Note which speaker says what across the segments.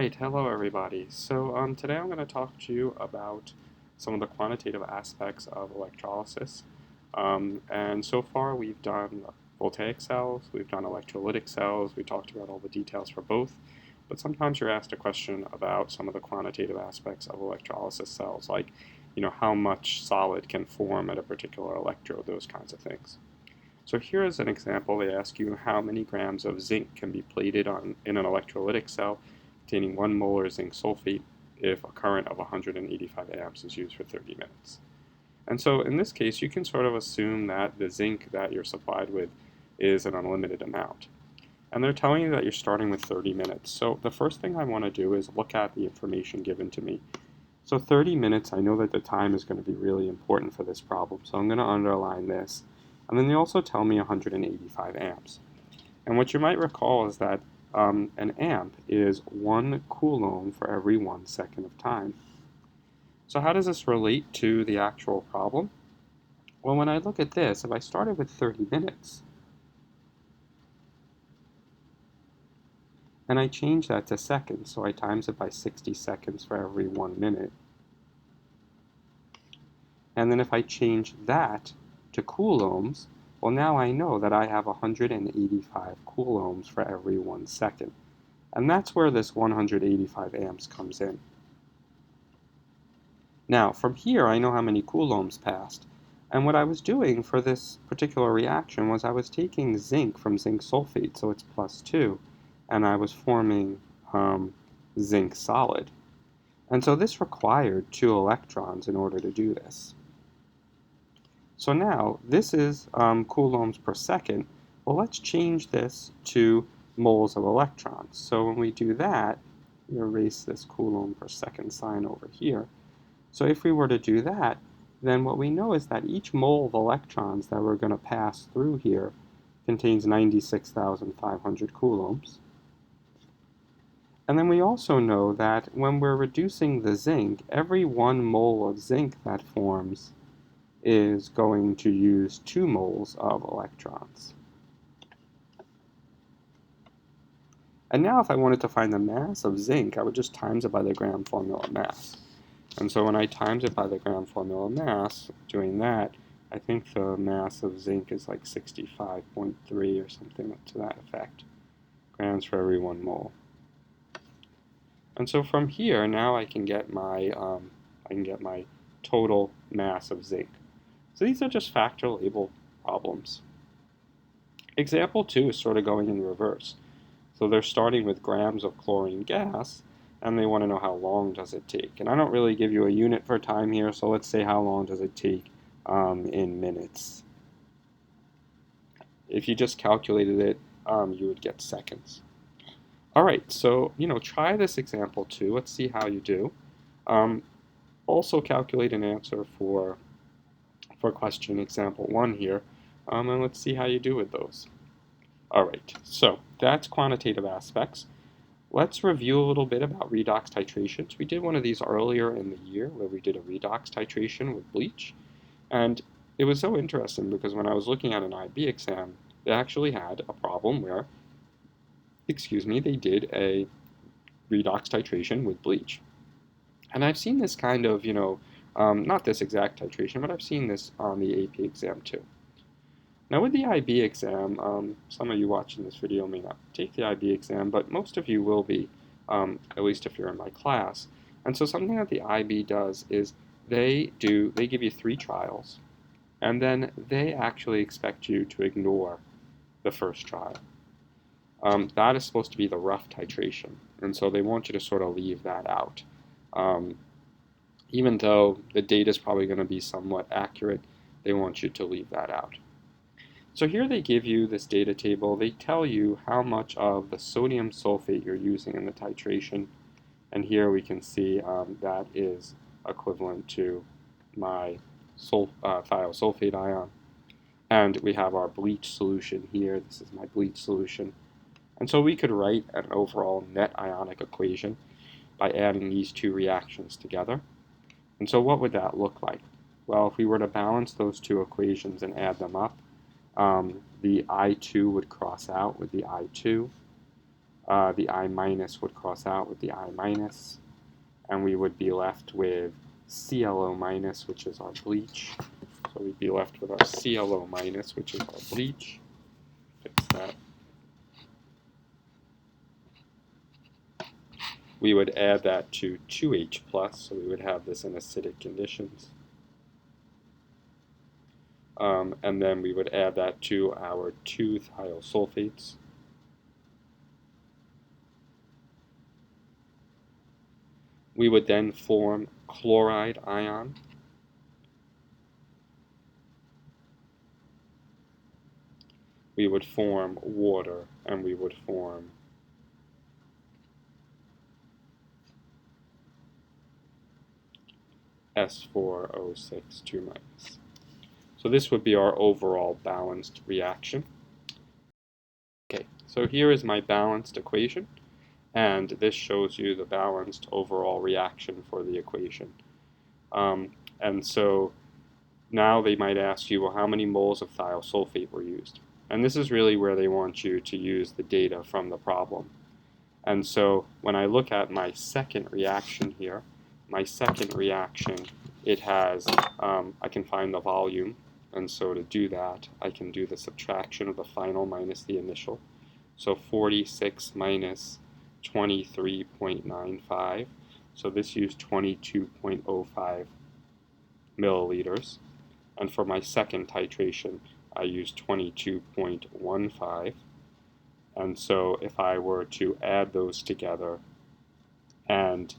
Speaker 1: Alright, hello everybody. Today I'm going to talk to you about some of the quantitative aspects of electrolysis. And so far we've done voltaic cells, we've done electrolytic cells, we talked about all the details for both, but sometimes you're asked a question about some of the quantitative aspects of electrolysis cells, like, how much solid can form at a particular electrode, those kinds of things. So here is an example. They ask you how many grams of zinc can be plated in an electrolytic cell containing 1 molar zinc sulfate if a current of 185 amps is used for 30 minutes. And so in this case, you can sort of assume that the zinc that you're supplied with is an unlimited amount. And they're telling you that you're starting with 30 minutes. So the first thing I want to do is look at the information given to me. So 30 minutes, I know that the time is going to be really important for this problem, so I'm going to underline this. And then they also tell me 185 amps. And what you might recall is that an amp is 1 coulomb for every 1 second of time. So how does this relate to the actual problem? Well, when I look at this, if I started with 30 minutes, and I change that to seconds, so I times it by 60 seconds for every 1 minute, and then if I change that to coulombs, well, now I know that I have 185 coulombs for every 1 second. And that's where this 185 amps comes in. Now, from here, I know how many coulombs passed. And what I was doing for this particular reaction was I was taking zinc from zinc sulfate, so it's +2, and I was forming zinc solid. And so this required 2 electrons in order to do this. So now, this is coulombs per second. Well, let's change this to moles of electrons. So when we do that, we erase this coulomb per second sign over here. So if we were to do that, then what we know is that each mole of electrons that we're going to pass through here contains 96,500 coulombs. And then we also know that when we're reducing the zinc, every 1 mole of zinc that forms is going to use 2 moles of electrons. And now if I wanted to find the mass of zinc, I would just times it by the gram formula mass. And so when I times it by the gram formula mass, doing that, I think the mass of zinc is like 65.3 or something to that effect, grams for every 1 mole. And so from here, now I can get my total mass of zinc. So these are just factor label problems. Example 2 is sort of going in reverse. So they're starting with grams of chlorine gas, and they want to know how long does it take. And I don't really give you a unit for time here, so let's say how long does it take in minutes. If you just calculated it, you would get seconds. All right, so try this example 2. Let's see how you do. Also calculate an answer for question example 1 here, and let's see how you do with those. All right, so that's quantitative aspects. Let's review a little bit about redox titrations. We did one of these earlier in the year where we did a redox titration with bleach, and it was so interesting because when I was looking at an IB exam, they actually had a problem where, they did a redox titration with bleach. And I've seen this kind of, not this exact titration, but I've seen this on the AP exam too. Now with the IB exam, some of you watching this video may not take the IB exam, but most of you will be, at least if you're in my class. And so something that the IB does is they give you 3 trials, and then they actually expect you to ignore the first trial. That is supposed to be the rough titration, and so they want you to sort of leave that out. Even though the data is probably going to be somewhat accurate, they want you to leave that out. So here they give you this data table. They tell you how much of the sodium sulfate you're using in the titration, and here we can see that is equivalent to my thiosulfate ion. And we have our bleach solution here. This is my bleach solution. And so we could write an overall net ionic equation by adding these 2 reactions together. And so what would that look like? Well, if we were to balance those 2 equations and add them up, the I2 would cross out with the I2, The I minus would cross out with the I minus, and we would be left with ClO minus, which is our bleach. So we'd be left with our ClO minus, which is our bleach. Fix that. We would add that to 2H+, so we would have this in acidic conditions. And then we would add that to our 2 thiosulfates. We would then form chloride ion. We would form water, and we would form S4O6 2 minus. So this would be our overall balanced reaction. Okay, so here is my balanced equation, and this shows you the balanced overall reaction for the equation. And so now they might ask you, well, how many moles of thiosulfate were used? And this is really where they want you to use the data from the problem. And so when I look at my second reaction here, my second reaction, it has, I can find the volume. And so to do that, I can do the subtraction of the final minus the initial. So 46 minus 23.95. So this used 22.05 milliliters. And for my second titration, I used 22.15. And so if I were to add those together and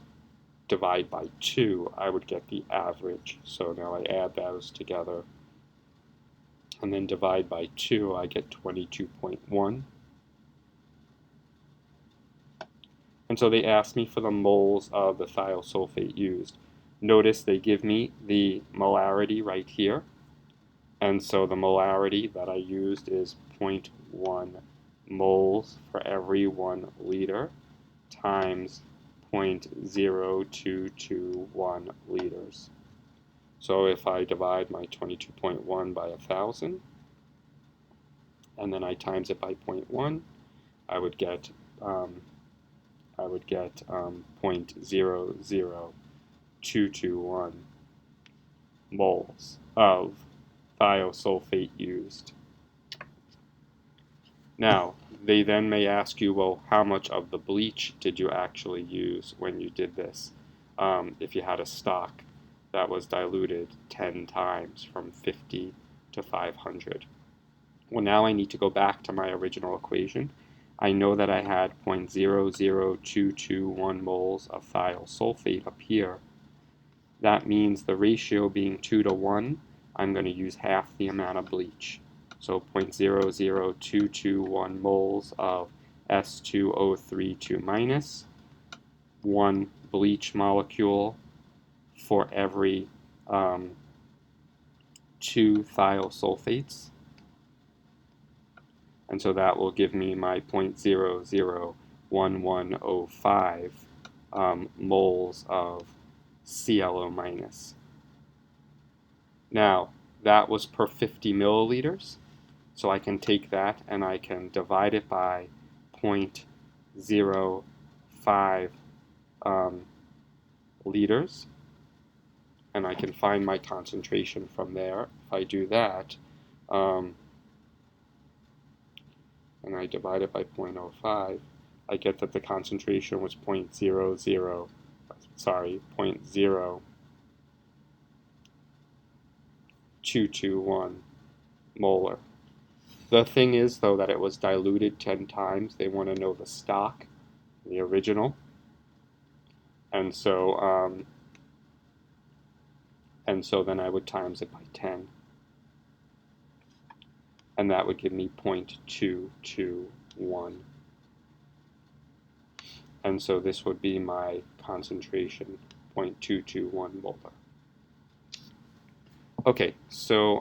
Speaker 1: divide by 2, I would get the average. So now I add those together and then divide by 2, I get 22.1. And so they asked me for the moles of the thiosulfate used. Notice they give me the molarity right here. And so the molarity that I used is 0.1 moles for every 1 liter times 0.0221 liters. So if I divide my 22.1 by 1,000, and then I times it by 0.1, I would get 0.00221 moles of thiosulfate used. Now, they then may ask you, well, how much of the bleach did you actually use when you did this? If you had a stock that was diluted 10 times from 50 to 500. Well, now I need to go back to my original equation. I know that I had 0.00221 moles of thiosulfate up here. That means the ratio being 2 to 1, I'm going to use half the amount of bleach. So 0.00221 moles of S2O3 minus, 1 bleach molecule for every 2 thiosulfates. And so that will give me my 0.001105 moles of ClO minus. Now, that was per 50 milliliters. So I can take that and I can divide it by 0.05 liters. And I can find my concentration from there. If I do that, and I divide it by 0.05, I get that the concentration was 0.00221 molar. The thing is, though, that it was diluted 10 times. They want to know the stock, the original. And so then I would times it by 10. And that would give me 0.221. And so this would be my concentration, 0.221 molar. Okay, so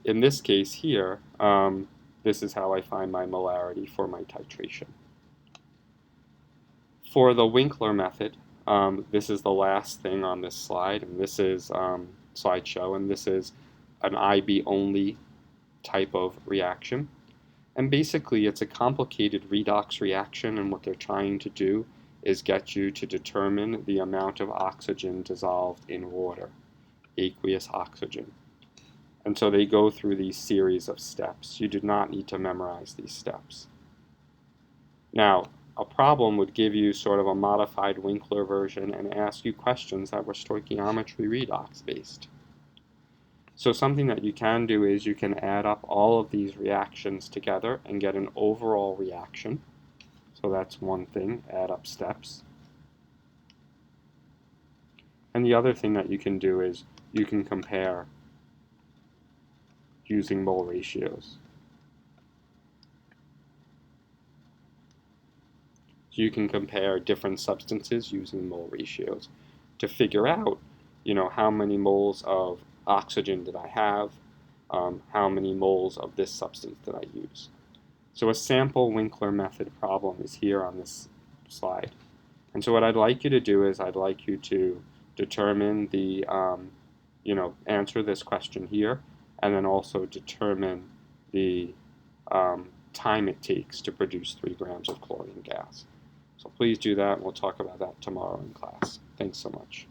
Speaker 1: in this case here, this is how I find my molarity for my titration. For the Winkler method, this is the last thing on this slide, and this is slideshow, and this is an IB only type of reaction. And basically, it's a complicated redox reaction, and what they're trying to do is get you to determine the amount of oxygen dissolved in water, aqueous oxygen. And so they go through these series of steps. You do not need to memorize these steps. Now, a problem would give you sort of a modified Winkler version and ask you questions that were stoichiometry redox based. So something that you can do is you can add up all of these reactions together and get an overall reaction. So that's one thing, add up steps. And the other thing that you can do is you can compare using mole ratios. So you can compare different substances using mole ratios to figure out, how many moles of oxygen did I have, how many moles of this substance did I use. So a sample Winkler method problem is here on this slide. And so what I'd like you to do is I'd like you to determine the, answer this question here, and then also determine the time it takes to produce 3 grams of chlorine gas. So please do that, and we'll talk about that tomorrow in class. Thanks so much.